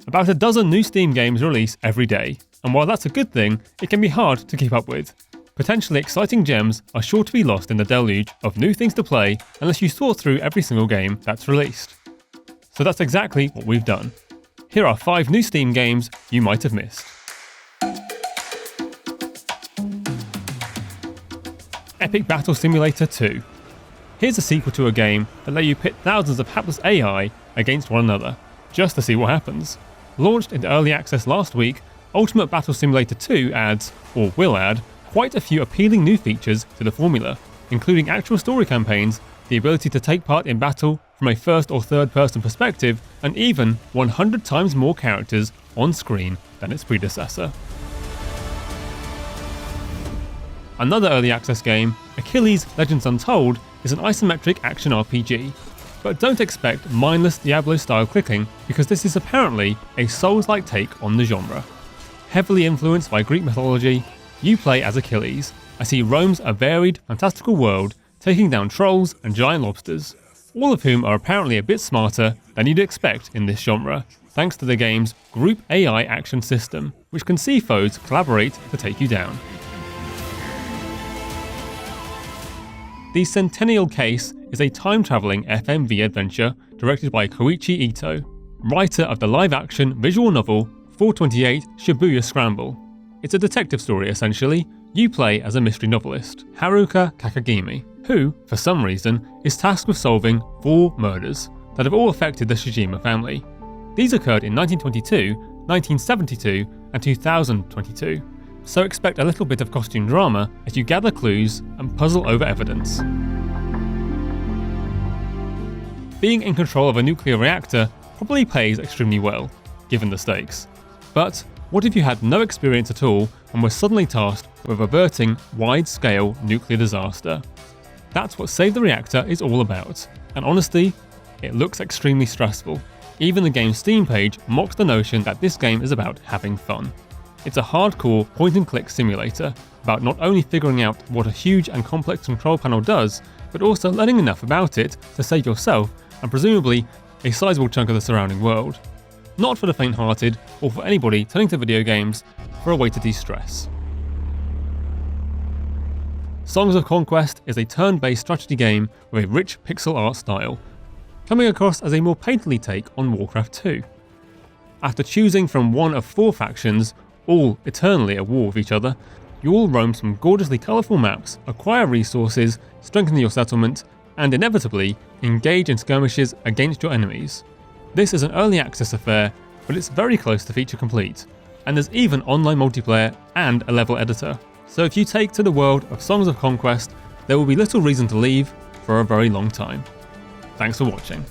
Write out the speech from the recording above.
About a dozen new Steam games release every day, and while that's a good thing, it can be hard to keep up with. Potentially exciting gems are sure to be lost in the deluge of new things to play unless you sort through every single game that's released. So that's exactly what we've done. Here are 5 new Steam games you might have missed. Epic Battle Simulator 2. Here's a sequel to a game that let you pit thousands of hapless AI against one another, just to see what happens. Launched into early access last week, Ultimate Battle Simulator 2 adds, or will add, quite a few appealing new features to the formula, including actual story campaigns, the ability to take part in battle from a first or third person perspective, and even 100 times more characters on screen than its predecessor. Another early access game, Achilles Legends Untold, is an isometric action RPG. But don't expect mindless Diablo-style clicking, because this is apparently a Souls-like take on the genre. Heavily influenced by Greek mythology, you play as Achilles, as he roams a varied, fantastical world, taking down trolls and giant lobsters, all of whom are apparently a bit smarter than you'd expect in this genre, thanks to the game's group AI action system, which can see foes collaborate to take you down. The Centennial Case is a time-travelling FMV adventure directed by Koichi Ito, writer of the live-action visual novel 428 Shibuya Scramble. It's a detective story essentially. You play as a mystery novelist, Haruka Kakagimi, who, for some reason, is tasked with solving 4 murders that have all affected the Shijima family. These occurred in 1922, 1972 and 2022. So expect a little bit of costume drama as you gather clues and puzzle over evidence. Being in control of a nuclear reactor probably pays extremely well, given the stakes. But what if you had no experience at all and were suddenly tasked with averting wide-scale nuclear disaster? That's what Save the Reactor is all about, and honestly, it looks extremely stressful. Even the game's Steam page mocks the notion that this game is about having fun. It's a hardcore point-and-click simulator, about not only figuring out what a huge and complex control panel does, but also learning enough about it to save yourself and presumably a sizable chunk of the surrounding world. Not for the faint-hearted, or for anybody turning to video games for a way to de-stress. Songs of Conquest is a turn-based strategy game with a rich pixel art style, coming across as a more painterly take on Warcraft 2. After choosing from one of 4 factions, all eternally at war with each other, you all roam some gorgeously colourful maps, acquire resources, strengthen your settlement, and inevitably engage in skirmishes against your enemies. This is an early access affair, but it's very close to feature complete, and there's even online multiplayer and a level editor. So if you take to the world of Songs of Conquest, there will be little reason to leave for a very long time. Thanks for watching.